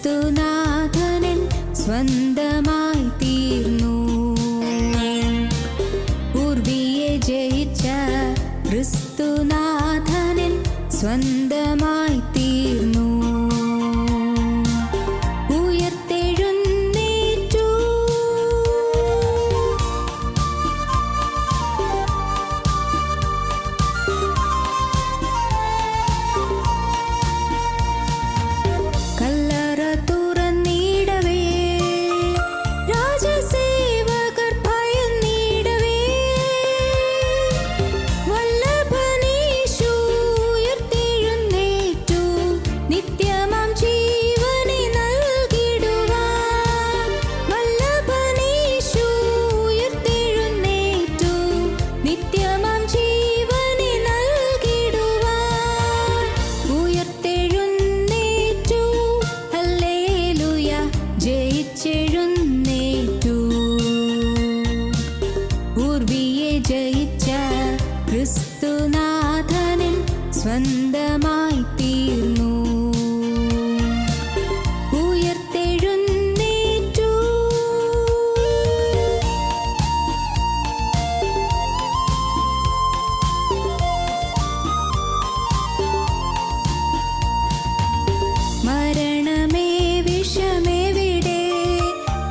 ക്രിസ്തുനാഥനിൻ സ്വന്തമായി തീർന്നു. പൂർവിയെ ജയിച്ച ക്രിസ്തുനാഥനിൻ സ്വന്തമായി തീർന്നു. ഉയർത്തെഴുന്നേറ്റു. കല്ലറ തുറന്നിടവേ രാജസേവകർ ഭയന്നിടവേ വല്ലഭനീശു ഉയർത്തെഴുന്നേറ്റു. നിത്യമാം ജീവനെ നൽകിടുവാൻ വല്ലഭനീശു ഉയർത്തെഴുന്നേറ്റു. നിത്യമാം ജീവനെ നൽകിടുവാൻ ഉയർത്തെഴുന്നേറ്റു. ഹല്ലേലൂയ, ജയിച്ചെഴുന്നേറ്റു. പൂർവിയെ ജയിച്ച ക്രിസ്തുനാഥനിൻ സ്വന്തമായി തീർന്നു. ഉയർത്തെഴുന്നേറ്റു. മരണമേ വിഷമെവിടെ?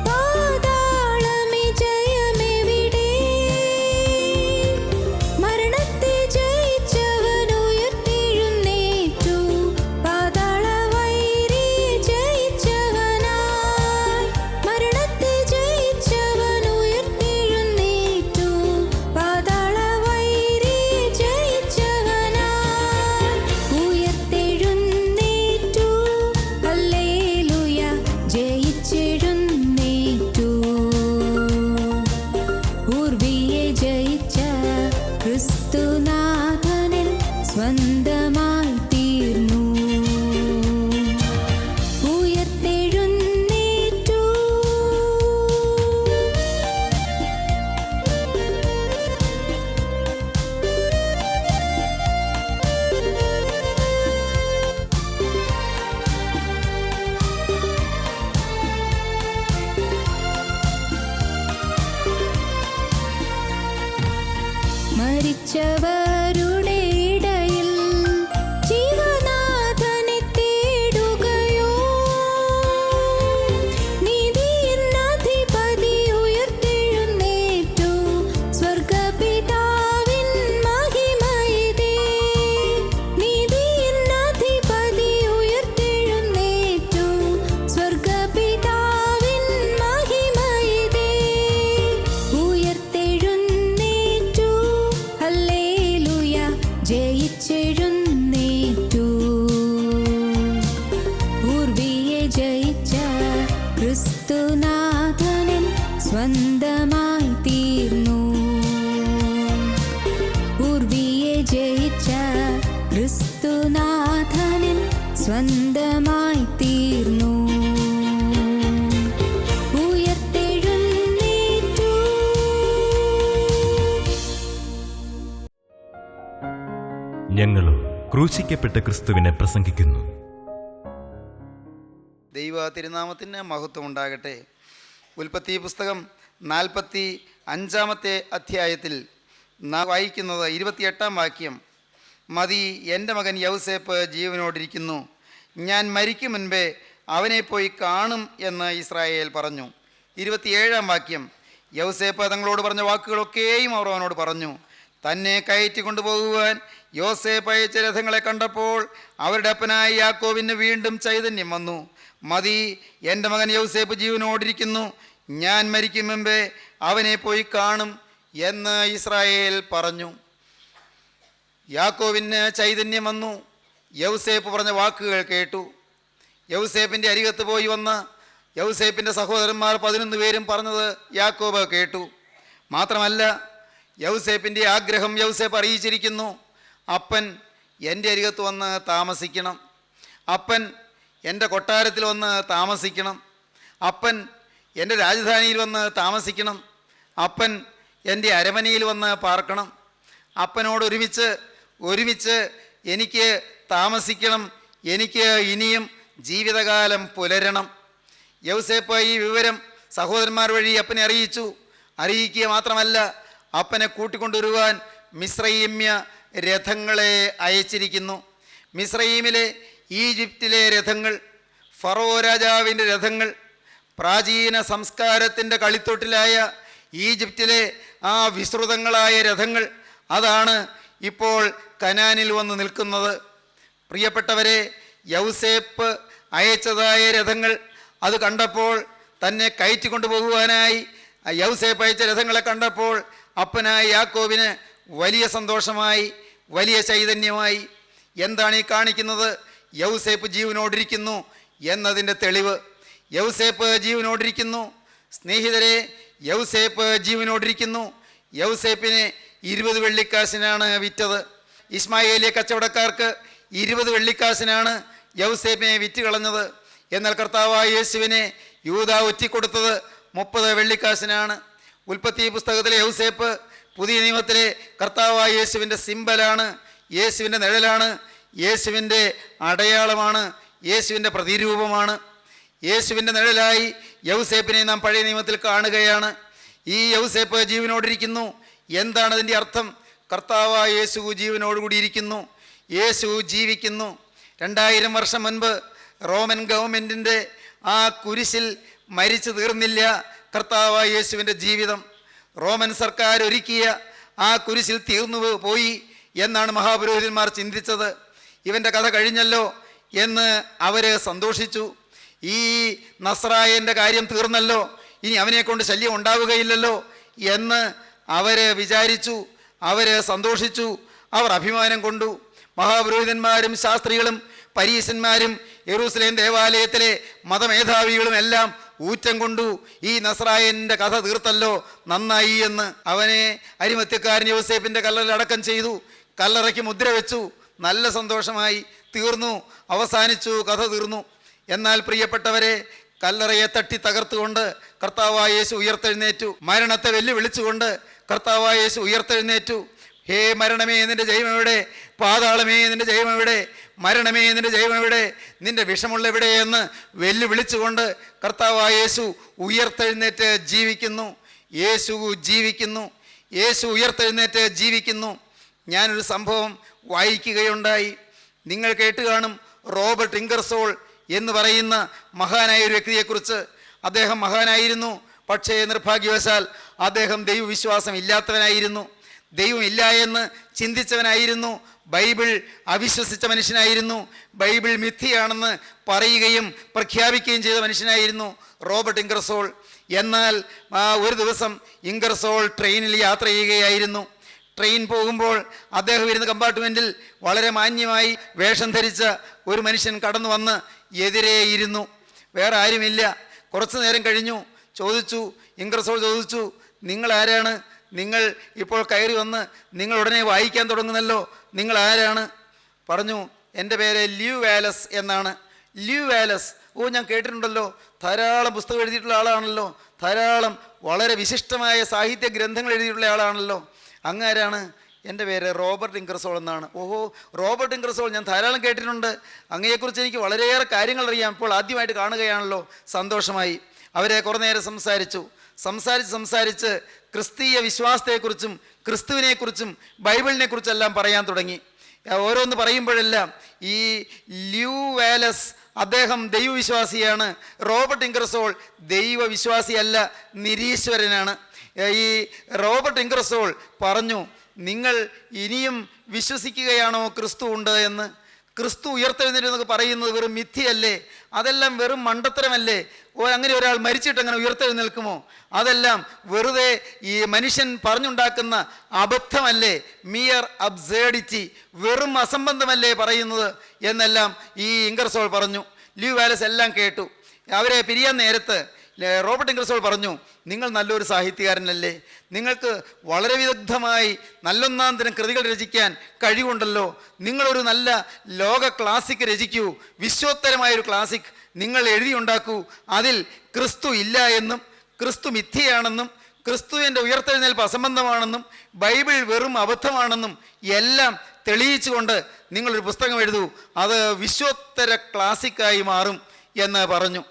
പാതാളമേ ജയമെവിടെ? മരണത്തെ ജയിച്ചവൻ ഉയർത്തെഴുന്നേറ്റു. പാതാള വൈരിയെ ജയിച്ചവനായി മരണത്തെ ജയിച്ചവൻ ഉയർത്തെഴുന്നേറ്റു. പാതാള വൈരിയെ ജയിച്ചവനായി ഉയർത്തെഴുന്നേറ്റു. ഹല്ലേലൂയ, ജയിച്ചെഴുന്നേറ്റു. പൂർവിയെ ജയിച്ച ക്രിസ്തുനാഥനിൻ സ്വന്തമായി തീർന്നു. ഉയർത്തെഴുന്നേറ്റു. മരിച്ചവരുടെ ഇടയിൽ ജീവനാഥനെ തേടുകയോ? നീതിയിൻ അധിപതി ഉയർത്തെഴുന്നേറ്റു. സ്വർഗ്ഗപിതാവിൻ മഹിമയിതേ. നീതിയിൻ അധിപതി ഉയർത്തെഴുന്നേറ്റു. സ്വർഗ്ഗപിതാവിൻ മഹിമയിതേ. ഉയർത്തെഴുന്നേറ്റു. ഹല്ലേലൂയ, ജയിച്ചെഴുന്നേറ്റു. പൂർവിയെ ജയിച്ച ക്രിസ്തുനാഥനിൻ സ്വന്തമായി തീർന്നു. പൂർവിയെ ജയിച്ച ക്രിസ്തുനാഥനിൻ സ്വന്തമായി തീർന്നു. ഉയർത്തെഴുന്നേറ്റു. ഞങ്ങളും ക്രൂശിക്കപ്പെട്ട ക്രിസ്തുവിനെ പ്രസംഗിക്കുന്നു. ദൈവ തിരുനാമത്തിന് മഹത്വം ഉണ്ടാകട്ടെ. ഉൽപ്പത്തി പുസ്തകം 45 അധ്യായത്തിൽ നാം വായിക്കുന്നത് 28 വാക്യം. മതി, എൻ്റെ മകൻ യൗസേപ്പ് ജീവനോടിരിക്കുന്നു, ഞാൻ മരിക്കും മുൻപേ അവനെ പോയി കാണും എന്ന് ഇസ്രായേൽ പറഞ്ഞു. 27 വാക്യം. യൗസേപ്പ് തങ്ങളോട് പറഞ്ഞ വാക്കുകളൊക്കെയും അവർ അവനോട് പറഞ്ഞു. തന്നെ കയറ്റി കൊണ്ടുപോകുവാൻ യോസേപ്പ് അയച്ച രഥങ്ങളെ കണ്ടപ്പോൾ അവരുടെ അപ്പനായ യാക്കോബിന് വീണ്ടും ചൈതന്യം വന്നു. മതി, എൻ്റെ മകൻ യൗസേപ്പ് ജീവനോടിരിക്കുന്നു, ഞാൻ മരിക്കും മുമ്പേ അവനെ പോയി കാണും എന്ന് ഇസ്രായേൽ പറഞ്ഞു. യാക്കോബിന് ചൈതന്യം വന്നു. യൗസേപ്പ് പറഞ്ഞ വാക്കുകൾ കേട്ടു. യൗസേപ്പിൻ്റെ അരികത്ത് പോയി വന്ന് യൗസേപ്പിൻ്റെ സഹോദരന്മാർ 11 പേരും പറഞ്ഞത് യാക്കോബ് കേട്ടു. മാത്രമല്ല, യൗസേപ്പിൻ്റെ ആഗ്രഹം യൗസേപ്പ് അറിയിച്ചിരിക്കുന്നു. അപ്പൻ എൻ്റെ അരികത്ത് വന്ന് താമസിക്കണം, അപ്പൻ എൻ്റെ കൊട്ടാരത്തിൽ വന്ന് താമസിക്കണം, അപ്പൻ എൻ്റെ രാജധാനിയിൽ വന്ന് താമസിക്കണം, അപ്പൻ എൻ്റെ അരമനയിൽ വന്ന് പാർക്കണം, അപ്പനോട് ഒരുമിച്ച് എനിക്ക് താമസിക്കണം, എനിക്ക് ഇനിയും ജീവിതകാലം പുലരണം. യൗസേപ്പ് ഈ വിവരം സഹോദരന്മാർ വഴി അപ്പനെ അറിയിക്കുക മാത്രമല്ല, അപ്പനെ കൂട്ടിക്കൊണ്ടുവരുവാൻ മിസ്രയീമ്യ രഥങ്ങളെ അയച്ചിരിക്കുന്നു. മിസ്രയീമിലെ, ഈജിപ്തിലെ രഥങ്ങൾ, ഫറോ രാജാവിൻ്റെ രഥങ്ങൾ, പ്രാചീന സംസ്കാരത്തിൻ്റെ കളിത്തൊട്ടിലായ ഈജിപ്തിലെ ആ വിസ്തൃതങ്ങളായ രഥങ്ങൾ, അതാണ് ഇപ്പോൾ കനാനിൽ വന്ന് നിൽക്കുന്നത്. പ്രിയപ്പെട്ടവരെ, യൗസേപ്പ് അയച്ചതായ രഥങ്ങൾ അത് കണ്ടപ്പോൾ, തന്നെ കയറ്റിക്കൊണ്ടുപോകുവാനായി യൗസേപ്പ് അയച്ച രഥങ്ങളെ കണ്ടപ്പോൾ അപ്പനായ യാക്കോബിന് വലിയ സന്തോഷമായി, വലിയ ചൈതന്യമായി. എന്താണ് ഈ കാണിക്കുന്നത്? യൗസേപ്പ് ജീവനോടിരിക്കുന്നു എന്നതിൻ്റെ തെളിവ്. യൗസേപ്പ് ജീവനോടിരിക്കുന്നു. സ്നേഹിതരെ, യൗസേപ്പ് ജീവനോടിരിക്കുന്നു. യൗസേപ്പിനെ 20 വെള്ളിക്കാശിനാണ് വിറ്റത്. ഇസ്മായേലിയ കച്ചവടക്കാർക്ക് 20 വെള്ളിക്കാശിനാണ് യൗസേപ്പിനെ വിറ്റ് കളഞ്ഞത്. എന്നാൽ കർത്താവായ യേശുവിനെ യൂദ ഒറ്റിക്കൊടുത്തത് 30 വെള്ളിക്കാശിനാണ്. ഉൽപ്പത്തി പുസ്തകത്തിലെ യൗസേപ്പ് പുതിയ നിയമത്തിലെ കർത്താവായ യേശുവിൻ്റെ സിംബലാണ്, യേശുവിൻ്റെ നിഴലാണ്, യേശുവിൻ്റെ അടയാളമാണ്, യേശുവിൻ്റെ പ്രതിരൂപമാണ്. യേശുവിൻ്റെ നിഴലായി യൗസേപ്പിനെ നാം പഴയ നിയമത്തിൽ കാണുകയാണ്. ഈ യൗസേപ്പ് ജീവനോടിരിക്കുന്നു. എന്താണ് അതിൻ്റെ അർത്ഥം? കർത്താവായ യേശു ജീവനോടുകൂടിയിരിക്കുന്നു. യേശു ജീവിക്കുന്നു. 2000 വർഷം മുൻപ് റോമൻ ഗവൺമെൻറ്റിൻ്റെ ആ കുരിശിൽ മരിച്ചു തീർന്നില്ല കർത്താവായ യേശുവിൻ്റെ ജീവിതം. റോമൻ സർക്കാർ ഒരുക്കിയ ആ കുരിശിൽ തീർന്നു പോയി എന്നാണ് മഹാപുരോഹിതന്മാർ ചിന്തിച്ചത്. ഇവൻ്റെ കഥ കഴിഞ്ഞല്ലോ എന്ന് അവർ സന്തോഷിച്ചു. ഈ നസ്രായൻ്റെ കാര്യം തീർന്നല്ലോ, ഇനി അവനെ കൊണ്ട് ശല്യം ഉണ്ടാവുകയില്ലല്ലോ എന്ന് അവർ വിചാരിച്ചു. അവർ സന്തോഷിച്ചു, അവർ അഭിമാനം കൊണ്ടു. മഹാപുരോഹിതന്മാരും ശാസ്ത്രികളും പരീശന്മാരും യെരൂശലേം ദേവാലയത്തിലെ മതമേധാവികളും എല്ലാം ഊറ്റം കൊണ്ടു. ഈ നസ്രായൻ്റെ കഥ തീർത്തല്ലോ, നന്നായി എന്ന്. അവനെ അരിമത്യക്കാരൻ യൗസേപ്പിൻ്റെ കല്ലറയിൽ അടക്കം ചെയ്തു, കല്ലറയ്ക്ക് മുദ്ര വെച്ചു. നല്ല സന്തോഷമായി, തീർന്നു, അവസാനിച്ചു, കഥ തീർന്നു. എന്നാൽ പ്രിയപ്പെട്ടവരെ, കല്ലറയെ തട്ടി തകർത്തുകൊണ്ട് കർത്താവായ യേശു ഉയർത്തെഴുന്നേറ്റു. മരണത്തെ വെല്ലുവിളിച്ചുകൊണ്ട് കർത്താവായ യേശു ഉയർത്തെഴുന്നേറ്റു. ഹേ മരണമേ, നിന്റെ ജയമെവിടെ? പാതാളമേ, നിന്റെ ജയമെവിടെ? മരണമേ, നിന്റെ ജയമെവിടെ? നിന്റെ വിഷമുള്ള എവിടെയെന്ന് വെല്ലുവിളിച്ചുകൊണ്ട് കർത്താവായ യേശു ഉയർത്തെഴുന്നേറ്റ് ജീവിക്കുന്നു. യേശു ജീവിക്കുന്നു. യേശു ഉയർത്തെഴുന്നേറ്റ് ജീവിക്കുന്നു. ഞാനൊരു സംഭവം വായിക്കുകയുണ്ടായി. നിങ്ങൾ കേട്ട് കാണും. റോബർട്ട് ഇംഗർസോൾ എന്ന് പറയുന്ന മഹാനായ ഒരു വ്യക്തിയെക്കുറിച്ച്. അദ്ദേഹം മഹാനായിരുന്നു, പക്ഷേ നിർഭാഗ്യവശാൽ അദ്ദേഹം ദൈവവിശ്വാസം ഇല്ലാത്തവനായിരുന്നു. ദൈവം ഇല്ല എന്ന് ചിന്തിച്ചവനായിരുന്നു. ബൈബിൾ അവിശ്വസിച്ച മനുഷ്യനായിരുന്നു. ബൈബിൾ മിഥ്യയാണെന്ന് പറയുകയും പ്രഖ്യാപിക്കുകയും ചെയ്ത മനുഷ്യനായിരുന്നു റോബർട്ട് ഇംഗർസോൾ. എന്നാൽ ഒരു ദിവസം ഇംഗർസോൾ ട്രെയിനിൽ യാത്ര ചെയ്യുകയായിരുന്നു. ട്രെയിൻ പോകുമ്പോൾ അദ്ദേഹം ഇരുന്ന കമ്പാർട്ട്മെൻറ്റിൽ വളരെ മാന്യമായി വേഷം ധരിച്ച ഒരു മനുഷ്യൻ കടന്നു വന്ന് എതിരെ ഇരുന്നു. വേറെ ആരുമില്ല. കുറച്ചു നേരം കഴിഞ്ഞു. ഇംഗർസോൾ ചോദിച്ചു, നിങ്ങൾ ആരാണ്? നിങ്ങൾ ഇപ്പോൾ കയറി വന്ന് നിങ്ങൾ ഉടനെ വായിക്കാൻ തുടങ്ങുന്നല്ലോ, നിങ്ങൾ ആരാണ്? പറഞ്ഞു, എൻ്റെ പേര് ല്യൂ വാലസ് എന്നാണ്. ല്യൂ വാലസ്, ഓ ഞാൻ കേട്ടിട്ടുണ്ടല്ലോ, ധാരാളം പുസ്തകം എഴുതിയിട്ടുള്ള ആളാണല്ലോ, ധാരാളം വളരെ വിശിഷ്ടമായ സാഹിത്യ ഗ്രന്ഥങ്ങൾ എഴുതിയിട്ടുള്ള ആളാണല്ലോ. അങ്ങാരാണ്? എൻ്റെ പേര് റോബർട്ട് ഇംഗർസോൾ എന്നാണ്. ഓഹോ, റോബർട്ട് ഇംഗർസോൾ, ഞാൻ ധാരാളം കേട്ടിട്ടുണ്ട്. അങ്ങയെക്കുറിച്ച് എനിക്ക് വളരെയേറെ കാര്യങ്ങൾ അറിയാം. ഇപ്പോൾ ആദ്യമായിട്ട് കാണുകയാണല്ലോ, സന്തോഷമായി. അവരെ കുറേ നേരം സംസാരിച്ച് ക്രിസ്തീയ വിശ്വാസത്തെക്കുറിച്ചും ക്രിസ്തുവിനെക്കുറിച്ചും ബൈബിളിനെക്കുറിച്ചെല്ലാം പറയാൻ തുടങ്ങി. ഓരോന്ന് പറയുമ്പോഴെല്ലാം ഈ ല്യൂ വാലസ് അദ്ദേഹം ദൈവവിശ്വാസിയാണ്, റോബർട്ട് ഇംഗർസോൾ ദൈവവിശ്വാസിയല്ല, നിരീശ്വരനാണ്. ഈ റോബർട്ട് ഇംഗർസോൾ പറഞ്ഞു, നിങ്ങൾ ഇനിയും വിശ്വസിക്കുകയാണോ ക്രിസ്തു ഉണ്ട് എന്ന്? ക്രിസ്തു ഉയർത്തെഴുന്നേറ്റ് പറയുന്നത് വെറും മിഥ്യയല്ലേ? അതെല്ലാം വെറും മണ്ടത്തരമല്ലേ? അങ്ങനെ ഒരാൾ മരിച്ചിട്ട് അങ്ങനെ ഉയർത്തെഴുന്നേൽക്കുമോ? അതെല്ലാം വെറുതെ ഈ മനുഷ്യൻ പറഞ്ഞുണ്ടാക്കുന്ന അബദ്ധമല്ലേ? മിയർ അബ്സേർഡിറ്റി, വെറും അസംബന്ധമല്ലേ പറയുന്നത് എന്നെല്ലാം ഈ ഇംഗർസോൾ പറഞ്ഞു. ല്യൂ വാലസ് എല്ലാം കേട്ടു. അവരെ പിരിയാൻ നേരത്ത് റോബർട്ട് ഇംഗർസോൾ പറഞ്ഞു, നിങ്ങൾ നല്ലൊരു സാഹിത്യകാരനല്ലേ, നിങ്ങൾക്ക് വളരെ വിദഗ്ധമായി നല്ലൊന്നാം തരം കൃതികൾ രചിക്കാൻ കഴിവുണ്ടല്ലോ, നിങ്ങളൊരു നല്ല ലോക ക്ലാസിക് രചിക്കൂ, വിശ്വോത്തരമായൊരു ക്ലാസിക് നിങ്ങൾ എഴുതിയുണ്ടാക്കൂ. അതിൽ ക്രിസ്തു ഇല്ല എന്നും ക്രിസ്തു മിഥ്യയാണെന്നും ക്രിസ്തുവിൻ്റെ ഉയർത്തെഴുന്നേൽപ്പ് അസംബന്ധമാണെന്നും ബൈബിൾ വെറും അബദ്ധമാണെന്നും എല്ലാം തെളിയിച്ചുകൊണ്ട് നിങ്ങളൊരു പുസ്തകം എഴുതൂ, അത് വിശ്വോത്തര ക്ലാസിക്കായി മാറും എന്ന് പറഞ്ഞു.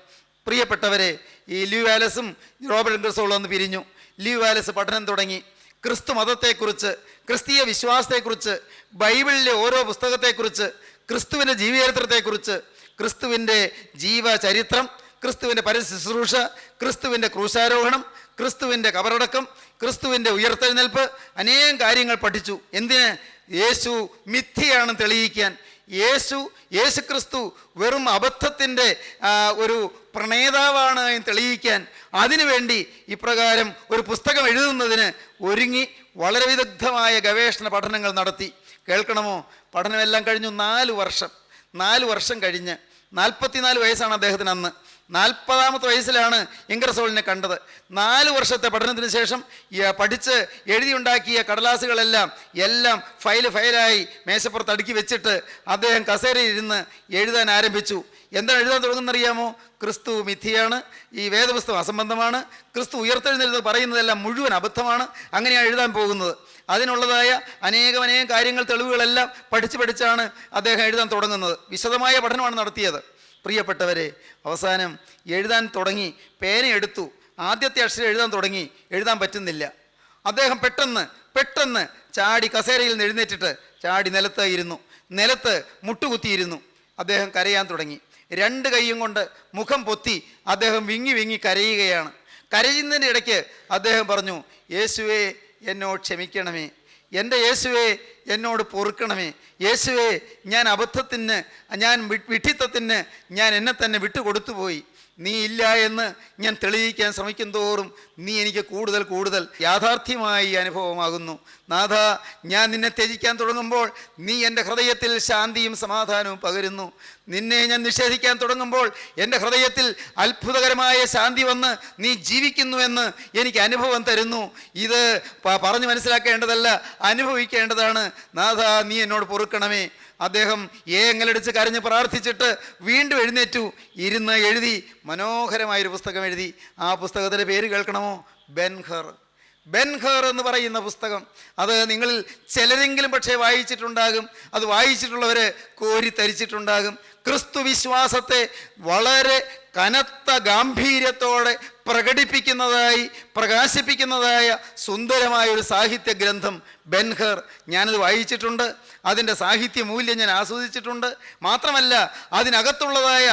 പ്രിയപ്പെട്ടവരെ, ഈ ലീവ് വാലസും റോബർട്ട് ഇംഗർസോളും ഒന്ന് പിരിഞ്ഞു. ലീവ് വാലസ് പഠനം തുടങ്ങി. ക്രിസ്തു മതത്തെക്കുറിച്ച്, ക്രിസ്തീയ വിശ്വാസത്തെക്കുറിച്ച്, ബൈബിളിലെ ഓരോ പുസ്തകത്തെക്കുറിച്ച്, ക്രിസ്തുവിൻ്റെ ജീവചരിത്രത്തെക്കുറിച്ച്, ക്രിസ്തുവിൻ്റെ ജീവചരിത്രം, ക്രിസ്തുവിൻ്റെ പരശുശ്രൂഷ, ക്രിസ്തുവിൻ്റെ ക്രൂശാരോഹണം, ക്രിസ്തുവിൻ്റെ കബറടക്കം, ക്രിസ്തുവിൻ്റെ ഉയർത്തെഴുന്നേൽപ്പ്, അനേകം കാര്യങ്ങൾ പഠിച്ചു. എന്തിന്? യേശു മിഥ്യയാണ് തെളിയിക്കാൻ. യേശു ക്രിസ്തു വെറും അബദ്ധത്തിൻ്റെ ഒരു പ്രണേതാവാണ് എന്ന് തെളിയിക്കാൻ. അതിനുവേണ്ടി ഇപ്രകാരം ഒരു പുസ്തകം എഴുതുന്നതിന് ഒരുങ്ങി വളരെ വിദഗ്ധമായ ഗവേഷണ പഠനങ്ങൾ നടത്തി. കേൾക്കണമോ? പഠനമെല്ലാം കഴിഞ്ഞു 4 വർഷം കഴിഞ്ഞ് 44 വയസ്സാണ് അദ്ദേഹത്തിന് അന്ന്. 40ാമത്തെ വയസ്സിലാണ് ഇംഗർസോളിനെ കണ്ടത്. 4 വർഷത്തെ പഠനത്തിന് ശേഷം പഠിച്ച് എഴുതിയുണ്ടാക്കിയ കടലാസുകളെല്ലാം ഫയലായി മേശപ്പുറത്ത് അടുക്കി വെച്ചിട്ട് അദ്ദേഹം കസേരയിൽ ഇരുന്ന് എഴുതാൻ ആരംഭിച്ചു. എന്താണ് എഴുതാൻ തുടങ്ങുന്നറിയാമോ? ക്രിസ്തു മിഥ്യയാണ്, ഈ വേദപുസ്തകം അസംബന്ധമാണ്, ക്രിസ്തു ഉയർത്തെഴുന്നേൽപ്പ് പറയുന്നതെല്ലാം മുഴുവൻ അബദ്ധമാണ്, അങ്ങനെയാണ് എഴുതാൻ പോകുന്നത്. അതിനുള്ളതായ അനേകം കാര്യങ്ങൾ, തെളിവുകളെല്ലാം പഠിച്ചാണ് അദ്ദേഹം എഴുതാൻ തുടങ്ങുന്നത്. വിശദമായ പഠനമാണ് നടത്തിയത്. പ്രിയപ്പെട്ടവരെ, അവസാനം എഴുതാൻ തുടങ്ങി, പേനയെടുത്തു, ആദ്യത്തെ അക്ഷരം എഴുതാൻ തുടങ്ങി, എഴുതാൻ പറ്റുന്നില്ല. അദ്ദേഹം പെട്ടെന്ന് ചാടി കസേരയിൽ നിന്ന് എഴുന്നേറ്റിട്ട് ചാടി നിലത്ത് മുട്ടുകുത്തിയിരുന്നു. അദ്ദേഹം കരയാൻ തുടങ്ങി. 2 കൈയും കൊണ്ട് മുഖം പൊത്തി അദ്ദേഹം വിങ്ങി കരയുകയാണ്. കരയുന്നതിൻ്റെ ഇടയ്ക്ക് അദ്ദേഹം പറഞ്ഞു, യേശുവേ എന്നോട് ക്ഷമിക്കണമേ, എൻ്റെ യേശുവേ എന്നോട് പൊറുക്കണമേ, യേശുവേ ഞാൻ അബദ്ധത്തിന്, ഞാൻ വിഡ്ഢിത്തത്തിന് ഞാൻ എന്നെ തന്നെ വിട്ടുകൊടുത്തു പോയി. നീ ഇല്ല എന്ന് ഞാൻ തെളിയിക്കാൻ ശ്രമിക്കും തോറും നീ എനിക്ക് കൂടുതൽ യാഥാർത്ഥ്യമായി അനുഭവമാകുന്നു. നാഥ, ഞാൻ നിന്നെ ത്യജിക്കാൻ തുടങ്ങുമ്പോൾ നീ എൻ്റെ ഹൃദയത്തിൽ ശാന്തിയും സമാധാനവും പകരുന്നു. നിന്നെ ഞാൻ നിഷേധിക്കാൻ തുടങ്ങുമ്പോൾ എൻ്റെ ഹൃദയത്തിൽ അത്ഭുതകരമായ ശാന്തി വന്ന് നീ ജീവിക്കുന്നുവെന്ന് എനിക്ക് അനുഭവം തരുന്നു. ഇത് പറഞ്ഞു മനസ്സിലാക്കേണ്ടതല്ല, അനുഭവിക്കേണ്ടതാണ്. നാഥ, നീ എന്നോട് പൊറുക്കണമേ. അദ്ദേഹം ഏങ്ങലടിച്ച് കരഞ്ഞ് പ്രാർത്ഥിച്ചിട്ട് വീണ്ടും എഴുന്നേറ്റു, ഇരുന്ന് എഴുതി, മനോഹരമായൊരു പുസ്തകം എഴുതി. ആ പുസ്തകത്തിൻ്റെ പേര് കേൾക്കണമോ? ബെൻഹർ എന്ന് പറയുന്ന പുസ്തകം. അത് നിങ്ങളിൽ ചിലരെങ്കിലും പക്ഷേ വായിച്ചിട്ടുണ്ടാകും. അത് വായിച്ചിട്ടുള്ളവർ കോരിത്തരിച്ചിട്ടുണ്ടാകും. ക്രിസ്തു വിശ്വാസത്തെ വളരെ കനത്ത ഗാംഭീര്യത്തോടെ പ്രകാശിപ്പിക്കുന്നതായ സുന്ദരമായ ഒരു സാഹിത്യ ഗ്രന്ഥം ബെൻഹർ. ഞാനത് വായിച്ചിട്ടുണ്ട്. അതിൻ്റെ സാഹിത്യ മൂല്യം ഞാൻ ആസ്വദിച്ചിട്ടുണ്ട്. മാത്രമല്ല, അതിനകത്തുള്ളതായ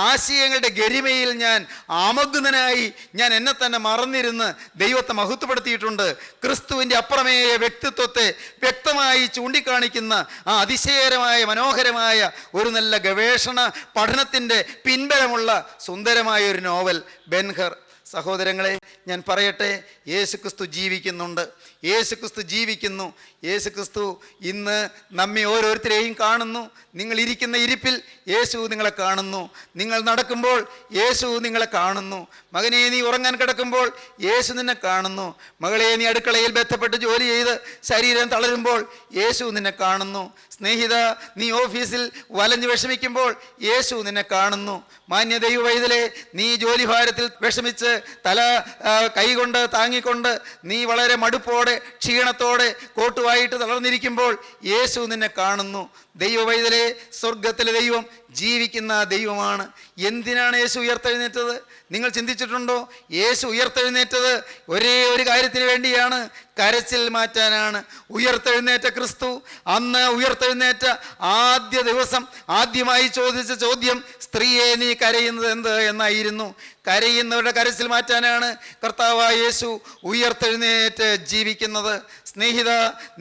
ആശയങ്ങളുടെ ഗരിമയിൽ ഞാൻ ആമഗ്നനായി ഞാൻ എന്നെ തന്നെ മറന്നിരുന്ന് ദൈവത്തെ മഹത്വപ്പെടുത്തിയിട്ടുണ്ട്. ക്രിസ്തുവിൻ്റെ അപ്രമേയ വ്യക്തിത്വത്തെ വ്യക്തമായി ചൂണ്ടിക്കാണിക്കുന്ന ആ അതിശയകരമായ മനോഹരമായ ഒരു നല്ല ഗവേഷണ പഠനത്തിൻ്റെ പിൻബലമുള്ള സുന്ദരമായ ഒരു നോവൽ ബെൻഹർ. സഹോദരങ്ങളെ, ഞാൻ പറയട്ടെ, യേശുക്രിസ്തു ജീവിക്കുന്നുണ്ട്. യേശുക്രിസ്തു ജീവിക്കുന്നു. യേശുക്രിസ്തു ഇന്ന് നമ്മെ ഓരോരുത്തരെയും കാണുന്നു. നിങ്ങൾ ഇരിക്കുന്ന ഇരിപ്പിൽ യേശു നിങ്ങളെ കാണുന്നു. നിങ്ങൾ നടക്കുമ്പോൾ യേശു നിങ്ങളെ കാണുന്നു. മകനെ, നീ ഉറങ്ങാൻ കിടക്കുമ്പോൾ യേശു നിന്നെ കാണുന്നു. മകളെ, നീ അടുക്കളയിൽ ബന്ധപ്പെട്ട് ജോലി ചെയ്ത് ശരീരം തളരുമ്പോൾ യേശു നിന്നെ കാണുന്നു. സ്നേഹിത, നീ ഓഫീസിൽ വലഞ്ഞു വിഷമിക്കുമ്പോൾ യേശു നിന്നെ കാണുന്നു. മാന്യ ദൈവവൈതലേ, നീ ജോലിഭാരത്തിൽ വിഷമിച്ച് തല കൈകൊണ്ട് താങ്ങിക്കൊണ്ട് നീ വളരെ മടുപ്പോടെ ക്ഷീണത്തോടെ കോട്ടുവായിട്ട് തളർന്നിരിക്കുമ്പോൾ യേശു നിന്നെ കാണുന്നു. ദൈവവൈതലേ, സ്വർഗത്തിലെ ദൈവം ജീവിക്കുന്ന ദൈവമാണ്. എന്തിനാണ് യേശു ഉയർത്തെഴുന്നേറ്റത്? നിങ്ങൾ ചിന്തിച്ചിട്ടുണ്ടോ? യേശു ഉയർത്തെഴുന്നേറ്റത് ഒരേ ഒരു കാര്യത്തിന് വേണ്ടിയാണ്, കരച്ചിൽ മാറ്റാനാണ്. ഉയർത്തെഴുന്നേറ്റ ക്രിസ്തു അന്ന് ഉയർത്തെഴുന്നേറ്റ ആദ്യ ദിവസം ആദ്യമായി ചോദിച്ച ചോദ്യം, സ്ത്രീയെ നീ കരയുന്നത് എന്ത് എന്നായിരുന്നു. കരയുന്നവരുടെ കരച്ചിൽ മാറ്റാനാണ് കർത്താവായ യേശു ഉയർത്തെഴുന്നേറ്റ് ജീവിക്കുന്നത്. സ്നേഹിത,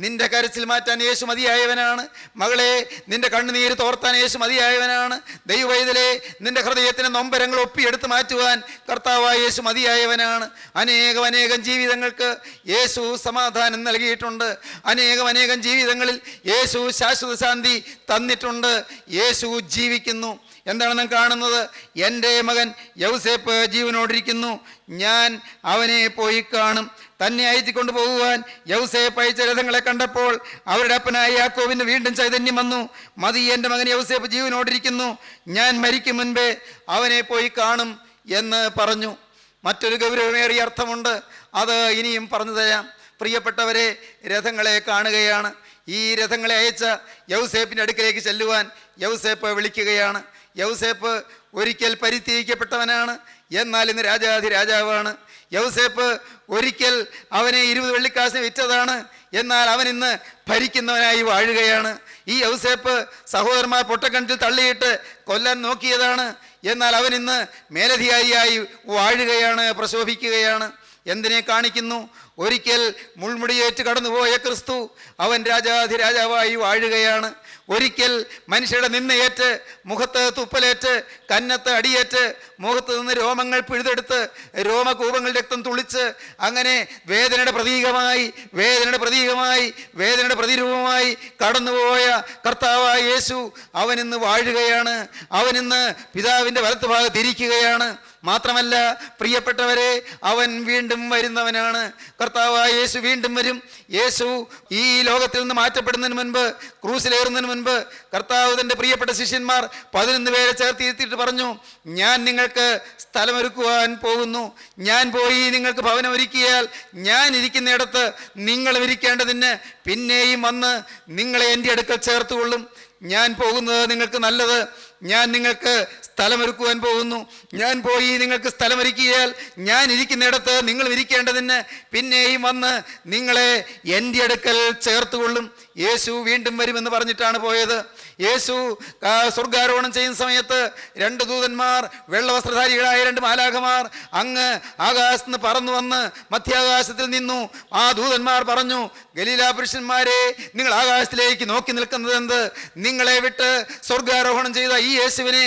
നിന്റെ കരച്ചിൽ മാറ്റാൻ യേശു മതിയായവനാണ്. മകളെ, നിന്റെ കണ്ണുനീര് തോർത്താൻ യേശു മതിയായവനാണ്. ദൈവവൈതലേ, നിന്റെ ഹൃദയത്തിന് നൊമ്പരങ്ങൾ ഒപ്പിയെടുത്ത് മാറ്റുവാൻ കർത്താവായ യേശു മതിയായവനാണ്. അനേകം ജീവിതങ്ങൾക്ക് യേശു സമാധാനം നൽകിയിട്ടുണ്ട്. അനേകം ജീവിതങ്ങളിൽ യേശു ശാശ്വത ശാന്തി തന്നിട്ടുണ്ട്. യേശു ജീവിക്കുന്നു. എന്താണ് നാം കാണുന്നത്? എൻ്റെ മകൻ യൗസേപ്പ് ജീവനോടിരിക്കുന്നു, ഞാൻ അവനെ പോയി കാണും. തന്നെ അയറ്റിക്കൊണ്ടു പോകുവാൻ യൗസേപ്പ് അയച്ച രഥങ്ങളെ കണ്ടപ്പോൾ അവരുടെ അപ്പനായ യാക്കോബിന് വീണ്ടും ചൈതന്യം വന്നു. മതി, എൻ്റെ മകൻ യൗസേപ്പ് ജീവനോടിരിക്കുന്നു, ഞാൻ മരിക്കും മുൻപേ അവനെ പോയി കാണും എന്ന് പറഞ്ഞു. മറ്റൊരു ഗൗരവമേറിയ അർത്ഥമുണ്ട്. അത് ഇനിയും പറഞ്ഞു തരാം. പ്രിയപ്പെട്ടവരെ, രഥങ്ങളെ കാണുകയാണ്. ഈ രഥങ്ങളെ അയച്ച യൗസേപ്പിൻ്റെ അടുക്കലേക്ക് ചെല്ലുവാൻ യൗസേപ്പ് വിളിക്കുകയാണ്. യൗസേപ്പ് ഒരിക്കൽ പരിത്യജിക്കപ്പെട്ടവനാണ്, എന്നാൽ ഇന്ന് രാജാവാണ്. യൗസേപ്പ് ഒരിക്കൽ അവനെ 20 വെള്ളിക്കാശിന് വിറ്റതാണ്, എന്നാൽ അവൻ ഇന്ന് ഭരിക്കുന്നവനായി വാഴുകയാണ്. ഈ യൗസേപ്പ് സഹോദരന്മാർ പൊട്ടക്കണത്തിൽ തള്ളിയിട്ട് കൊല്ലാൻ നോക്കിയതാണ്, എന്നാൽ അവൻ ഇന്ന് മേലധികാരിയായി വാഴുകയാണ്, പ്രശോഭിക്കുകയാണ്. എന്തിനെ കാണിക്കുന്നു? ഒരിക്കൽ മുൾമുടിയേറ്റ് കടന്നുപോയ ക്രിസ്തു അവൻ രാജാവായി വാഴുകയാണ്. ഒരിക്കൽ മനുഷ്യരുടെ നിന്നയേറ്റ്, മുഖത്ത് തുപ്പലേറ്റ്, കന്നത്ത് അടിയേറ്റ്, മുഖത്ത് നിന്ന് രോമങ്ങൾ പിഴുതെടുത്ത്, രോമകൂപങ്ങൾ രക്തം തുളിച്ച്, അങ്ങനെ വേദനയുടെ പ്രതീകമായി വേദനയുടെ പ്രതിരൂപമായി കടന്നുപോയ കർത്താവായ യേശു അവനിന്ന് വാഴുകയാണ്. അവനിന്ന് പിതാവിൻ്റെ വലത്തുഭാഗത്ത് ഇരിക്കുകയാണ്. മാത്രമല്ല പ്രിയപ്പെട്ടവരെ, അവൻ വീണ്ടും വരുന്നവനാണ്. കർത്താവായ യേശു വീണ്ടും വരും. യേശു ഈ ലോകത്തിൽ നിന്ന് മാറ്റപ്പെടുന്നതിന് മുൻപ്, ക്രൂസിലേറുന്നതിന് മുൻപ് കർത്താവ് തൻ്റെ പ്രിയപ്പെട്ട ശിഷ്യന്മാർ 11 പേരെ ചേർത്തിരുത്തിയിട്ട് പറഞ്ഞു, ഞാൻ നിങ്ങൾക്ക് സ്ഥലമൊരുക്കുവാൻ പോകുന്നു. ഞാൻ പോയി നിങ്ങൾക്ക് ഭവനമൊരുക്കിയാൽ ഞാൻ ഇരിക്കുന്നിടത്ത് നിങ്ങളും ഇരിക്കേണ്ടതിന് പിന്നെയും വന്ന് നിങ്ങളെ എൻ്റെ അടുക്കൽ ചേർത്തുകൊള്ളും. ഞാൻ പോകുന്നത് നിങ്ങൾക്ക് നല്ലത്. ഞാൻ നിങ്ങൾക്ക് സ്ഥലമൊരുക്കുവാൻ പോകുന്നു. ഞാൻ പോയി നിങ്ങൾക്ക് സ്ഥലമൊരുക്കിയാൽ ഞാൻ ഇരിക്കുന്നിടത്ത് നിങ്ങൾ ഇരിക്കേണ്ടതിന് പിന്നെയും വന്ന് നിങ്ങളെ എൻ്റെ അടുക്കൽ ചേർത്തുകൊള്ളും. യേശു വീണ്ടും വരുമെന്ന് പറഞ്ഞിട്ടാണ് പോയത്. യേശു സ്വർഗാരോഹണം ചെയ്യുന്ന സമയത്ത് 2 ദൂതന്മാർ, വെള്ളവസ്ത്രധാരികളായ 2 മാലാഖമാർ അങ്ങ് ആകാശത്ത് നിന്ന് പറന്നു വന്ന് മധ്യാകാശത്തിൽ നിന്നു. ആ ദൂതന്മാർ പറഞ്ഞു, ഗലീലാ പുരുഷന്മാരെ, നിങ്ങൾ ആകാശത്തിലേക്ക് നോക്കി നിൽക്കുന്നത് എന്ത്? നിങ്ങളെ വിട്ട് സ്വർഗാരോഹണം ചെയ്ത ഈ യേശുവിനെ,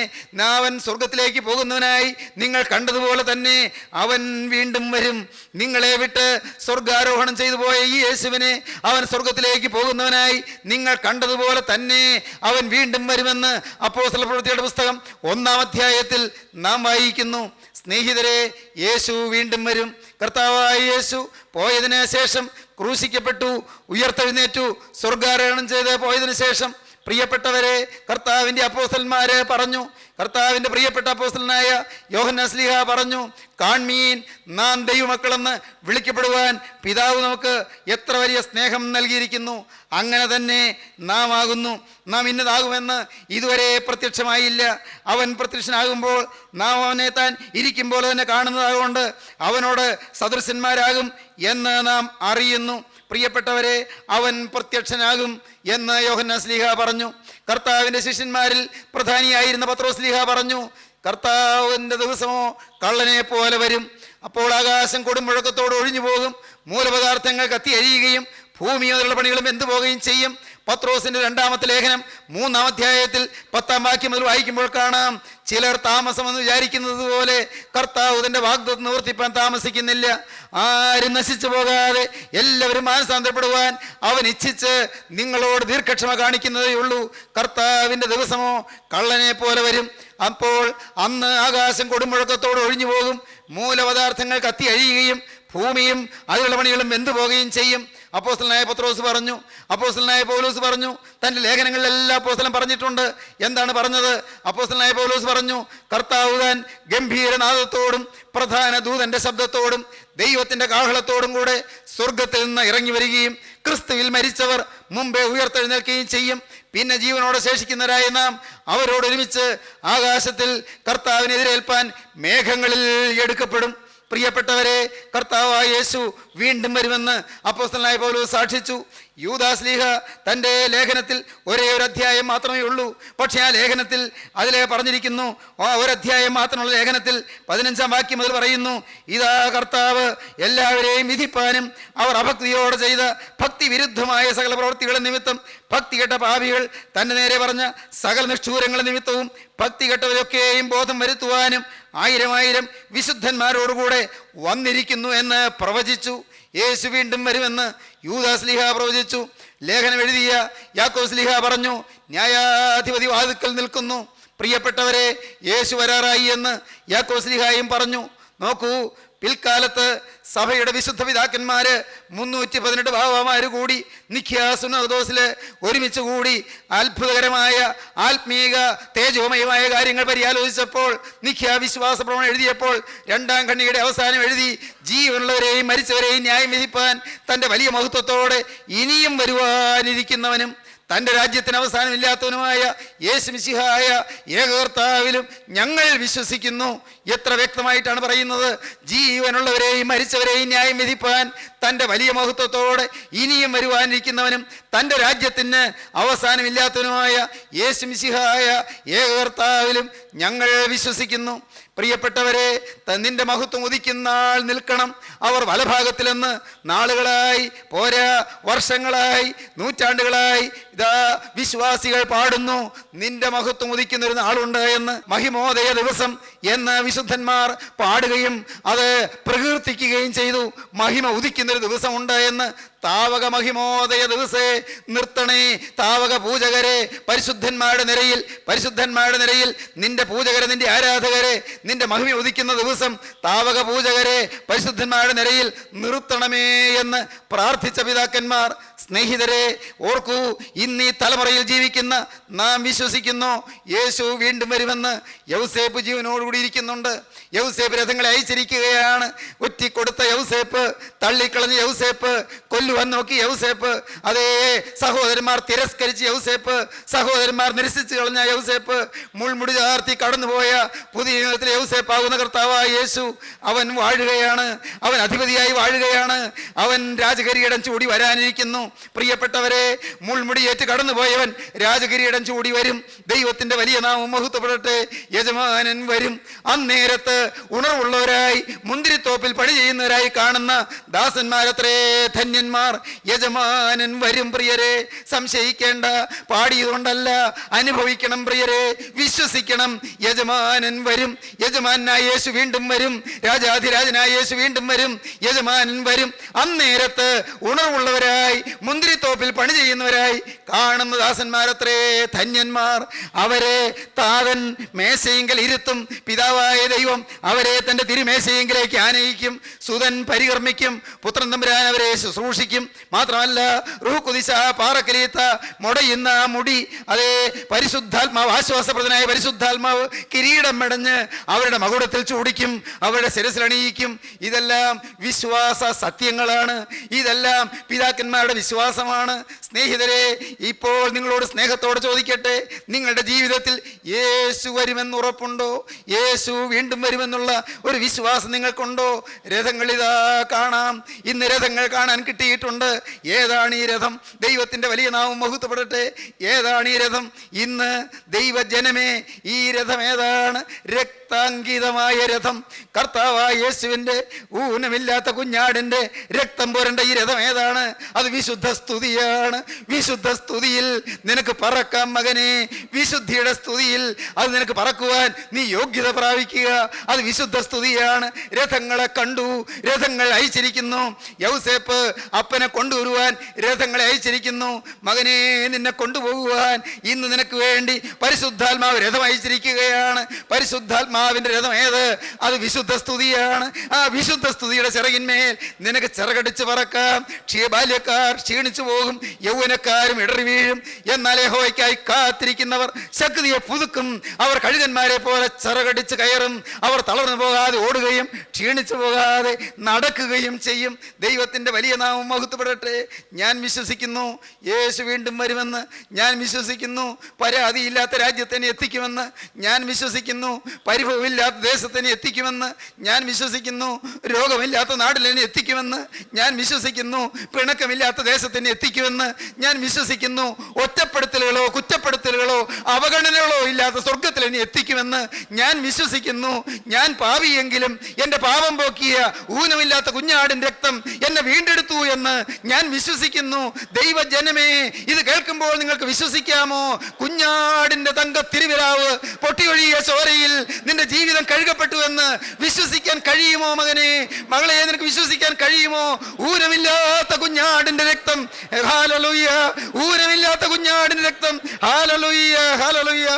അവൻ സ്വർഗത്തിലേക്ക് പോകുന്നവനായി നിങ്ങൾ കണ്ടതുപോലെ തന്നെ അവൻ വീണ്ടും വരും. നിങ്ങളെ വിട്ട് സ്വർഗാരോഹണം ചെയ്തു പോയ ഈ യേശുവിനെ, അവൻ സ്വർഗത്തിലേക്ക് പോകുന്നവനായി നിങ്ങൾ കണ്ടതുപോലെ തന്നെ അവൻ വീണ്ടും വരുമെന്ന് അപ്പോസ്തല പ്രവൃത്തിയുടെ പുസ്തകം 1-ാം അധ്യായത്തിൽ നാം വായിക്കുന്നു. സ്നേഹിതരെ, യേശു വീണ്ടും വരും. കർത്താവായ യേശു പോയതിനു ശേഷം ക്രൂശിക്കപ്പെട്ടു, ഉയർത്തെഴുന്നേറ്റു, സ്വർഗാരോഹണം ചെയ്ത് പോയതിനു ശേഷം പ്രിയപ്പെട്ടവരെ, കർത്താവിൻ്റെ അപ്പോസ്തലന്മാരെ പറഞ്ഞു, കർത്താവിൻ്റെ പ്രിയപ്പെട്ട അപ്പോസ്തലനായ യോഹന്നാൻ ശ്ലീഹ പറഞ്ഞു, കാൺമീൻ, നാം ദൈവമക്കളെന്ന് വിളിക്കപ്പെടുവാൻ പിതാവ് നമുക്ക് എത്ര വലിയ സ്നേഹം നൽകിയിരിക്കുന്നു. അങ്ങനെ തന്നെ നാം ആകുന്നു. നാം ഇന്നതാകുമെന്ന് ഇതുവരെ പ്രത്യക്ഷമായില്ല. അവൻ പ്രത്യക്ഷനാകുമ്പോൾ നാം അവനെ താൻ ഇരിക്കുമ്പോൾ തന്നെ കാണുന്നതാകൊണ്ട് അവനോട് സദൃശന്മാരാകും എന്ന് നാം അറിയുന്നു. പ്രിയപ്പെട്ടവരെ, അവൻ പ്രത്യക്ഷനാകും എന്ന് യോഹന്നാൻ ശ്ലീഹ പറഞ്ഞു. കർത്താവിൻ്റെ ശിഷ്യന്മാരിൽ പ്രധാനിയായിരുന്ന പത്രോസ് ശ്ലീഹ പറഞ്ഞു, കർത്താവിൻ്റെ ദിവസമോ കള്ളനെ പോലെ വരും. അപ്പോൾ ആകാശം കൊടുമുഴക്കത്തോട് ഒഴിഞ്ഞു പോകും, മൂലപദാർത്ഥങ്ങൾ കത്തി അഴിയുകയും ഭൂമിയോടുള്ള പണികളും എന്തു പോകുകയും ചെയ്യും. പത്രോസിന്റെ 2-ാമത്തെ ലേഖനം 3-ാം അധ്യായത്തിൽ 10-ാം വാക്യം മുതൽ വായിക്കുമ്പോൾ കാണാം, ചിലർ താമസമെന്ന് വിചാരിക്കുന്നത് പോലെ കർത്താവ് തന്റെ വാഗ്ദത്തം നിവർത്തിപ്പാൻ താമസിക്കുന്നില്ല. ആരും നശിച്ചു പോകാതെ എല്ലാവരും മാനസാന്തരപ്പെടുവാൻ അവൻ ഇച്ഛിച്ച് നിങ്ങളോട് ദീർഘക്ഷമ കാണിക്കുന്നതേ ഉള്ളൂ. കർത്താവിൻ്റെ ദിവസമോ കള്ളനെ പോലെ വരും. അപ്പോൾ അന്ന് ആകാശം കൊടുമുഴക്കത്തോട് ഒഴിഞ്ഞു പോകും, മൂലപദാർത്ഥങ്ങൾ കത്തി അഴിയുകയും ഭൂമിയും അതിലുള്ള പണികളും വെന്തു പോകുകയും ചെയ്യും. അപ്പോസ്തലനായ പത്രോസ് പറഞ്ഞു, അപ്പോസ്തലനായ പൗലോസ് പറഞ്ഞു, തൻ്റെ ലേഖനങ്ങളിലെല്ലാം അപ്പോസ്തലൻ പറഞ്ഞിട്ടുണ്ട്. എന്താണ് പറഞ്ഞത്? അപ്പോസ്തലനായ പൗലോസ് പറഞ്ഞു, കർത്താവ് താൻ ഗംഭീരനാദത്തോടും പ്രധാന ദൂതന്റെ ശബ്ദത്തോടും ദൈവത്തിന്റെ കാഹളത്തോടും കൂടെ സ്വർഗത്തിൽ നിന്ന് ഇറങ്ങി വരികയും ക്രിസ്തുവിൽ മരിച്ചവർ മുമ്പേ ഉയർത്തെഴുന്നേൽക്കുകയും ചെയ്യും. പിന്നെ ജീവനോടെ ശേഷിക്കുന്നവരായ നാം അവരോട് ഒരുമിച്ച് ആകാശത്തിൽ കർത്താവിനെതിരേൽപ്പാൻ മേഘങ്ങളിൽ എടുക്കപ്പെടും. പ്രിയപ്പെട്ടവരെ, കർത്താവായ യേശു വീണ്ടും വരുമെന്ന് അപ്പോസ്തലനായ പൗലോസ് സാക്ഷിച്ചു. യൂദാസ് ശ്ലീഹ തൻ്റെ ലേഖനത്തിൽ ഒരേ ഒരു അധ്യായം മാത്രമേ ഉള്ളൂ. പക്ഷേ ആ ലേഖനത്തിൽ അതിലെ പറഞ്ഞിരിക്കുന്നു, ആ ഒരധ്യായം മാത്രമുള്ള ലേഖനത്തിൽ 15-ാം വാക്യം മുതൽ പറയുന്നു, ഇതാ കർത്താവ് എല്ലാവരെയും വിധിപ്പാനും അവർ അഭക്തിയോടെ ചെയ്ത ഭക്തി വിരുദ്ധമായ സകല പ്രവൃത്തികളെ നിമിത്തം ഭക്തി കെട്ട പാപികൾ തൻ്റെ നേരെ പറഞ്ഞ സകല നിഷ്ഠൂരങ്ങളെ നിമിത്തവും ഭക്തി കെട്ടവരൊക്കെയും ബോധം വരുത്തുവാനും 1000 വിശുദ്ധന്മാരോടുകൂടെ വന്നിരിക്കുന്നു എന്ന് പ്രവചിച്ചു. യേശു വീണ്ടും വരുമെന്ന് യൂദാസ് ശ്ലീഹ പ്രവചിച്ചു. ലേഖനം എഴുതിയ യാക്കോബ് ശ്ലീഹ പറഞ്ഞു, ന്യായാധിപതി വാതിൽക്കൽ നിൽക്കുന്നു. പ്രിയപ്പെട്ടവരെ, യേശു വരാറായി എന്ന് യാക്കോബ് ശ്ലീഹായും പറഞ്ഞു. നോക്കൂ, പിൽക്കാലത്ത് സഭയുടെ വിശുദ്ധ പിതാക്കന്മാര് 318 ബാബാമാര് കൂടി നിഖ്യാ സുന്നതദോസില് ഒരുമിച്ച് കൂടി അത്ഭുതകരമായ ആത്മീക തേജോമയമായ കാര്യങ്ങൾ പരിയാലോചിച്ചപ്പോൾ, നിഖ്യാ വിശ്വാസ പ്രമാണം എഴുതിയപ്പോൾ, 2-ാം ഖണ്ഡികയുടെ അവസാനം എഴുതി, ജീവനുള്ളവരെയും മരിച്ചവരെയും ന്യായം വിധിപ്പാൻ തൻ്റെ വലിയ മഹത്വത്തോടെ ഇനിയും വരുവാനിരിക്കുന്നവനും തൻ്റെ രാജ്യത്തിന് അവസാനമില്ലാത്തവനുമായ യേശു മിശിഹായ ഏകകർത്താവിലും ഞങ്ങൾ വിശ്വസിക്കുന്നു. എത്ര വ്യക്തമായിട്ടാണ് പറയുന്നത്! ജീവനുള്ളവരെയും മരിച്ചവരെയും ന്യായം വിധിപ്പാൻ തൻ്റെ വലിയ മഹത്വത്തോടെ ഇനിയും വരുവാനിരിക്കുന്നവനും തൻ്റെ രാജ്യത്തിന് അവസാനമില്ലാത്തവനുമായ യേശു മിശിഹായ ഏകകർത്താവിലും ഞങ്ങൾ വിശ്വസിക്കുന്നു. പ്രിയപ്പെട്ടവരെ, നിന്റെ മഹത്വം ഉദിക്കുന്ന നാൾ നിൽക്കണം. അവർ വലഭാഗത്തിലെന്ന് നാളുകളായി പോരാ, വർഷങ്ങളായി, നൂറ്റാണ്ടുകളായി ഇതാ വിശ്വാസികൾ പാടുന്നു, നിന്റെ മഹത്വം ഉദിക്കുന്ന ഒരു നാളുണ്ട് എന്ന്. മഹിമോദയ ദിവസം എന്ന് വിശുദ്ധന്മാർ പാടുകയും അത് പ്രകീർത്തിക്കുകയും ചെയ്തു. മഹിമ ഉദിക്കുന്നൊരു ദിവസമുണ്ട് എന്ന്. താവക മഹിമോദയ ദിവസേ നിർത്തണേ താവക പൂജകരെ, പരിശുദ്ധന്മാരുടെ നിരയിൽ നിന്റെ പൂജകരെ, നിന്റെ ആരാധകരെ, നിന്റെ മഹിമ ഉദിക്കുന്ന ദിവസം താവക പൂജകരെ പരിശുദ്ധന്മാരുടെ നിരയിൽ നിർത്തണമേ എന്ന് പ്രാർത്ഥിച്ച പിതാക്കന്മാർ. സ്നേഹിതരെ, ഓർക്കൂ, ഇന്ന് ഈ തലമുറയിൽ ജീവിക്കുന്ന നാം വിശ്വസിക്കുന്നു യേശു വീണ്ടും വരുമെന്ന്. യൗസേപ്പ് ജീവനോടുകൂടി ഇരിക്കുന്നുണ്ട്. യൗസേപ്പ് രഥങ്ങളെ അയച്ചിരിക്കുകയാണ്. ഒറ്റിക്കൊടുത്ത യൗസേപ്പ്, തള്ളിക്കളഞ്ഞ യൗസേപ്പ്, കൊല്ലുവാൻ നോക്കി യൗസേപ്പ്, അതേ സഹോദരന്മാർ തിരസ്കരിച്ച യൗസേപ്പ്, സഹോദരന്മാർ നിരസിച്ചു കളഞ്ഞ യൗസേപ്പ്, മുൾമുടി ചാർത്തി കടന്നുപോയ പുതിയ യുഗത്തിലെ യൗസേപ്പാകുന്ന കർത്താവായ യേശു അവൻ വാഴുകയാണ്. അവൻ അധിപതിയായി വാഴുകയാണ്. അവൻ രാജകിരീടം ചൂടി വരാനിരിക്കുന്നു. പ്രിയപ്പെട്ടവരെ, മുൾമുടിയേറ്റ് കടന്നുപോയവൻ രാജകിരീടം ചൂടി വരും. ദൈവത്തിന്റെ വലിയ നാമം മഹത്വപ്പെടട്ടെ. യജമാനൻ വരും. അന്നേരത്ത് ഉണർവുള്ളവരായി മുന്തിരിത്തോപ്പിൽ പണി ചെയ്യുന്നവരായി കാണുന്ന ദാസന്മാരത്രേ ധന്യന്മാർ. യജമാനൻ വരും പ്രിയരെ, സംശയിക്കേണ്ട. പാടിയതുകൊണ്ടല്ല, അനുഭവിക്കണം പ്രിയരെ, വിശ്വസിക്കണം. യജമാനൻ വരും. യജമാനായ യേശു വീണ്ടും വരും. രാജാധിരാജനായ യേശു വീണ്ടും വരും. യജമാനൻ വരും. അന്നേരത്ത് ഉണർവുള്ളവരായി മുന്തിരിത്തോപ്പിൽ പണി ചെയ്യുന്നവരായി കാണുന്ന ദാസന്മാരത്രേ ധന്യന്മാർ. അവരെ താതൻ മേശയെങ്കിൽ ഇരുത്തും. പിതാവായ ദൈവം അവരെ തൻ്റെ തിരുമേശയെങ്കിലേക്ക് ആനയിക്കും. സുതൻ പരികർമ്മിക്കും. പുത്രൻ തമ്പുരാൻ അവരെ ശുശ്രൂഷിക്കും. മാത്രമല്ല, റൂഹ് കുദിശ പാറക്കലീത്ത മുടയുന്ന മുടി, അതേ പരിശുദ്ധാത്മാവ്, ആശ്വാസപ്രദനായ പരിശുദ്ധാത്മാവ് കിരീടം മെടഞ്ഞ് അവരുടെ മകുടത്തിൽ ചൂടിക്കും, അവരുടെ ശിരസിലണിയിക്കും. ഇതെല്ലാം വിശ്വാസ സത്യങ്ങളാണ്. ഇതെല്ലാം പിതാക്കന്മാരുടെ വിശ്വാസമാണ്. സ്നേഹിതരെ, ഇപ്പോൾ നിങ്ങളോട് സ്നേഹത്തോടെ ചോദിക്കട്ടെ, നിങ്ങളുടെ ജീവിതത്തിൽ യേശു വരുമെന്ന് ഉറപ്പുണ്ടോ? യേശു വീണ്ടും വരുമെന്നുള്ള ഒരു വിശ്വാസം നിങ്ങൾക്കുണ്ടോ? രഥങ്ങളിതാ കാണാം. ഇന്ന് രഥങ്ങൾ കാണാൻ കിട്ടിയിട്ടുണ്ട്. ഏതാണ് ഈ രഥം? ദൈവത്തിൻ്റെ വലിയ നാമം മഹത്വപ്പെടട്ടെ. ഏതാണ് ഈ രഥം? ഇന്ന് ദൈവജനമേ, ഈ രഥം ഏതാണ്? രക്താങ്കിതമായ രഥം, കർത്താവായ യേശുവിൻ്റെ ഊനമില്ലാത്ത കുഞ്ഞാടിൻ്റെ രക്തം പോരേണ്ട ഈ രഥം ഏതാണ്? അത് വിശുദ്ധ സ്തുതിയാണ്. വിശുദ്ധ സ്തുതിയിൽ നിനക്ക് പറക്കാം മകനെ. വിശുദ്ധിയുടെ സ്തുതിയിൽ അത് നിനക്ക് പറക്കുവാൻ നീ യോഗ്യത പ്രാപിക്കുക. അത് വിശുദ്ധ സ്തുതിയാണ്. രഥങ്ങളെ കണ്ടു, രഥങ്ങൾ അയച്ചിരിക്കുന്നു. യൗസേപ്പ് അപ്പനെ കൊണ്ടുവരുവാൻ രഥങ്ങളെ അയച്ചിരിക്കുന്നു. മകനെ, നിന്നെ കൊണ്ടുപോകുവാൻ ഇന്ന് നിനക്ക് വേണ്ടി പരിശുദ്ധാത്മാവ് രഥം അയച്ചിരിക്കുകയാണ്. പരിശുദ്ധാത്മാവിന്റെ രഥം ഏത്? അത് വിശുദ്ധ സ്തുതിയാണ്. ആ വിശുദ്ധ സ്തുതിയുടെ ചിറകിന്മേൽ നിനക്ക് ചിറകടിച്ച് പറക്കാം. ബാല്യക്കാർ ക്ഷീണിച്ചു പോകും, യൗവനക്കാരും ഇടറി വീഴും. എന്നാൽ യഹോവയ്ക്കായി കാത്തിരിക്കുന്നവർ ശക്തിയെ പുതുക്കും. അവർ കഴുകന്മാരെ പോലെ ചിറകടിച്ച് കയറും. അവർ തളർന്നു പോകാതെ ഓടുകയും ക്ഷീണിച്ചു പോകാതെ നടക്കുകയും ചെയ്യും. ദൈവത്തിൻ്റെ വലിയ നാമം മഹത്വപ്പെടട്ടെ. ഞാൻ വിശ്വസിക്കുന്നു യേശു വീണ്ടും വരുമെന്ന്. ഞാൻ വിശ്വസിക്കുന്നു പരാതിയില്ലാത്ത രാജ്യത്തിനെ എത്തിക്കുമെന്ന്. ഞാൻ വിശ്വസിക്കുന്നു പരിഭവമില്ലാത്ത ദേശത്തിനെ എത്തിക്കുമെന്ന്. ഞാൻ വിശ്വസിക്കുന്നു രോഗമില്ലാത്ത നാട്ടിലെന്നെ എത്തിക്കുമെന്ന്. ഞാൻ വിശ്വസിക്കുന്നു പിണക്കമില്ലാത്ത ദേശത്തിനെ എത്തിക്കുമെന്ന്. ഞാൻ വിശ്വസിക്കുന്നു ഒറ്റപ്പെടുത്തലുകളോ കുറ്റപ്പെടുത്തലുകളോ അവഗണനകളോ ഇല്ലാത്ത സ്വർഗത്തിൽ എന്നെ എത്തിക്കുമെന്ന്. ഞാൻ വിശ്വസിക്കുന്നു ഞാൻ പാപിയെങ്കിലും എൻ്റെ പാപം പോക്കിയ ഊനമില്ലാത്ത കുഞ്ഞാടിനെ കുഞ്ഞാടിന്റെ രക്തം എന്നെ വീണ്ടെടുത്തു എന്ന് ഞാൻ വിശ്വസിക്കുന്നു. ദൈവജനമേ, ഇത് കേൾക്കുമ്പോൾ നിങ്ങൾക്ക് വിശ്വസിക്കാമോ? കുഞ്ഞാടിന്റെ തങ്ക തിരുവിലാവ് പൊട്ടിയൊഴിയ ചോരയിൽ നിന്റെ ജീവിതം കഴുകപ്പെട്ടു എന്ന് വിശ്വസിക്കാൻ കഴിയുമോ? മകനെ, മകളെ, നിനക്ക് വിശ്വസിക്കാൻ കഴിയുമോ? ഊനമില്ലാത്ത കുഞ്ഞാടിന്റെ രക്തം, ഹല്ലേലൂയ, ഊനമില്ലാത്ത കുഞ്ഞാടിന്റെ രക്തം, ഹല്ലേലൂയ, ഹല്ലേലൂയ,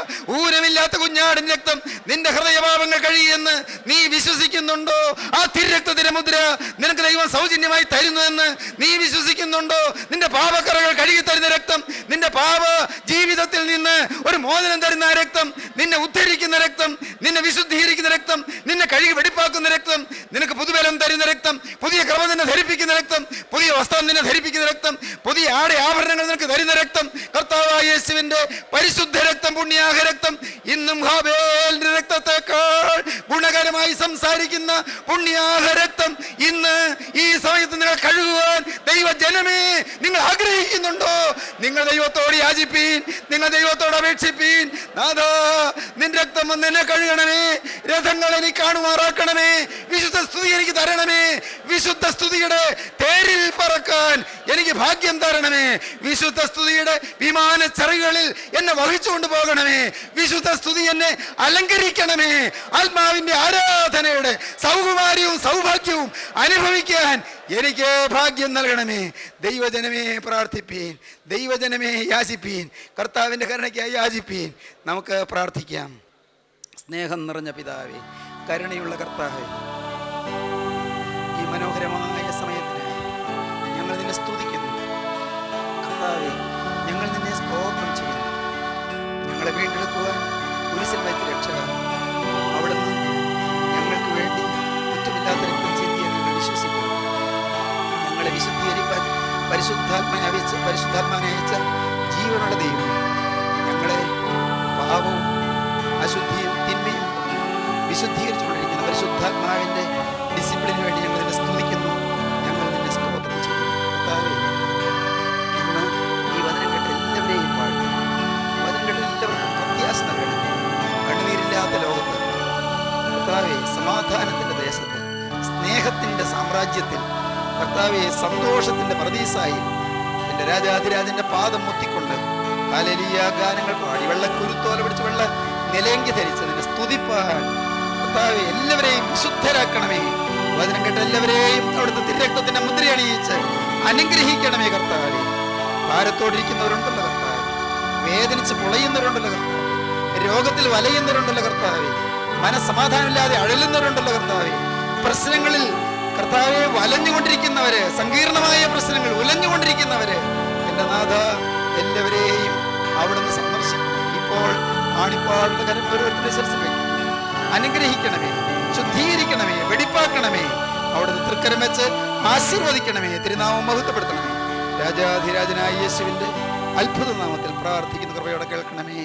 ഊനമില്ലാത്ത കുഞ്ഞാടിന്റെ രക്തം നിന്റെ ഹൃദയപാപങ്ങൾ കഴിയുമെന്ന് നീ വിശ്വസിക്കുന്നുണ്ടോ? ആ തിരുരക്തത്തിന്റെ മുദ്ര നിനക്ക് ദൈവം സൗജന്യമായി തരുന്നുവെന്ന് നീ വിശ്വസിക്കുന്നുണ്ടോ? നിന്റെ പാപക്കറകൾ കഴുകി തരുന്ന രക്തം, നിന്റെ പാപ ജീവിതത്തിൽ നിന്ന് ഒരു മോചനം തരുന്ന രക്തം, നിന്നെ ഉദ്ധരിക്കുന്ന രക്തം, നിന്നെ വിശുദ്ധീകരിക്കുന്ന രക്തം, നിന്നെ കഴുകി വെടിപ്പാക്കുന്ന രക്തം, നിനക്ക് പുതുബലം തരുന്ന രക്തം, പുതിയ ക്രമ നിന്നെ ധരിപ്പിക്കുന്ന രക്തം, പുതിയ വസ്ത്രം നിന്നെ ധരിപ്പിക്കുന്ന രക്തം, പുതിയ ആഭരണങ്ങൾ നിനക്ക് തരുന്ന രക്തം, കർത്താവായ യേശുവിന്റെ പരിശുദ്ധ രക്തം, പുണ്യാഹ രക്തം, ഇന്നും ഹാബേലിന്റെ രക്തത്തെക്കാൾ ഗുണകരമായി സംസാരിക്കുന്ന പുണ്യാഹ രക്തം ഇന്ന് ഈ സമയത്ത് നിങ്ങൾ കഴുകുവാൻ ദൈവജനമേ നിങ്ങൾ ആഗ്രഹിക്കുന്നുണ്ടോ? നിങ്ങൾ ദൈവത്തോട് യാചിപ്പീൻ, നിങ്ങൾ ദൈവത്തോട് അപേക്ഷിപ്പീൻ. നാഥാ, നിന്റെ രക്തം വന്ന് എന്നെ കഴുകണമേ, രഥങ്ങൾ എനിക്ക് കാണുമാറാക്കണമേ, വിശുദ്ധ സ്തുതി എനിക്ക് തരണമേ, വിശുദ്ധ സ്തുതിയുടെ പേരിൽ പറക്കാൻ എനിക്ക് ഭാഗ്യം തരണമേ, വിശുദ്ധ സ്തുതിയുടെ വിമാന ചെറുകളിൽ എന്നെ വഹിച്ചുകൊണ്ട് പോകണമേ, വിശുദ്ധ സ്തുതി എന്നെ അലങ്കരിക്കണമേ, ആത്മാവിന്റെ ആരാധനയുടെ സൗകുമാര്യവും സൗഭാഗ്യവും അനുഭവിക്കാൻ എനിക്ക് ഭാഗ്യം നൽകണമേ. ദൈവജനമേ പ്രാർത്ഥിപ്പീൻ, ദൈവജനമേ യാചിപ്പീൻ, കർത്താവിൻ്റെ കരുണയ്ക്കായി യാചിപ്പീൻ. നമുക്ക് പ്രാർത്ഥിക്കാം. സ്നേഹം നിറഞ്ഞ പിതാവേ, കരുണയുള്ള കർത്താവേ, ഈ മനോഹരമായ സമയത്തിനായി ഞങ്ങൾ നിന്നെ സ്തുതിക്കുന്നു. കർത്താവേ, ഞങ്ങൾ നിന്നെ സ്തോത്രം ചെയ്യുന്നു. ഞങ്ങളെ വീണ്ടെടുക്കുവാൻ കുരിശിൽ വെച്ച് രക്ഷക അവിടുന്ന് ഞങ്ങൾക്ക് വേണ്ടി കുറ്റമില്ലാത്ത രക്തം ചിന്തിയെന്ന് ഞങ്ങൾ വിശ്വസിക്കുന്നു. ഞങ്ങളെ വിശുദ്ധീകരിക്കാൻ പരിശുദ്ധാത്മാനെ അയച്ച ജീവനുള്ള ദൈവം, ഞങ്ങളെ പാപവും അശുദ്ധിയും തിന്മയും വിശുദ്ധീകരിച്ചുകൊണ്ടിരിക്കുന്ന പരിശുദ്ധാത്മാവിൻ്റെ ഡിസിപ്ലിന് വേണ്ടി ഞങ്ങൾ നിന്നെ സ്തുതിക്കുന്നു. ഞങ്ങൾ നിന്നെ സ്തോത്രം ചെയ്യുന്നു. കർത്താവേ, ഇന്ന് ഈ വചനം കേട്ട എല്ലാവരെയും വാഴ്ത്തും. വചനം കേട്ട എല്ലാവർക്കും പ്രത്യാശ നൽകണം. കണ്ണുനീരില്ലാത്ത ലോകത്ത് കർത്താവേ, സമാധാനത്തിൻ്റെ ദേശത്ത്, സ്നേഹത്തിൻ്റെ സാമ്രാജ്യത്തിൽ കർത്താവേ, സന്തോഷത്തിൻ്റെ പ്രതീസായി എൻ്റെ രാജാധിരാജൻ്റെ പാദം മുത്തിക്കൊണ്ട് ഹല്ലേലൂയ ഗാനങ്ങൾ പാടി വെള്ളക്കുരുത്തോല പിടിച്ച് വെള്ള നിലയങ്കി ധരിച്ച് നിന്നെ സ്തുതിപ്പാൻ കർത്താവേ എല്ലാവരെയും വിശുദ്ധരാക്കണമേ. വചനം കേട്ട എല്ലാവരെയും അവിടുത്തെ തിരുരക്തത്തിന്റെ മുദ്രയണിയിച്ച് അനുഗ്രഹിക്കണമേ. കർത്താവേ, ഭാരത്തോടിരിക്കുന്നവരുണ്ടല്ലോ കർത്താവേ, വേദനിച്ച് പൊളയുന്നവരുണ്ടല്ലോ കർത്താവേ, രോഗത്തിൽ വലയുന്നവരുണ്ടല്ലോ കർത്താവേ, മനസ്സമാധാനമില്ലാതെ അഴലുന്നവരുണ്ടല്ലോ കർത്താവേ, പ്രശ്നങ്ങളിൽ കർത്താവെ വലഞ്ഞുകൊണ്ടിരിക്കുന്നവര്, സങ്കീർണമായ പ്രശ്നങ്ങൾ ഉലഞ്ഞുകൊണ്ടിരിക്കുന്നവര്, എൻ്റെ നാഥ എല്ലാവരെയും അവിടുന്ന് സന്ദർശിക്കണം. ഇപ്പോൾ ആണിപ്പാടുള്ള കരം ഓരോരുത്തരുടെ ശിരസിൽ വയ്ക്കും. അനുഗ്രഹിക്കണമേ, ശുദ്ധീകരിക്കണമേ, വെടിപ്പാക്കണമേ, അവിടുന്ന് തൃക്കരം വെച്ച് ആശീർവദിക്കണമേ, തിരുനാമം മഹത്വപ്പെടുത്തണമേ. രാജാധിരാജനായ യേശുവിൻ്റെ അത്ഭുത നാമത്തിൽ പ്രാർത്ഥിക്കുന്ന കൃപയോടെ കേൾക്കണമേ.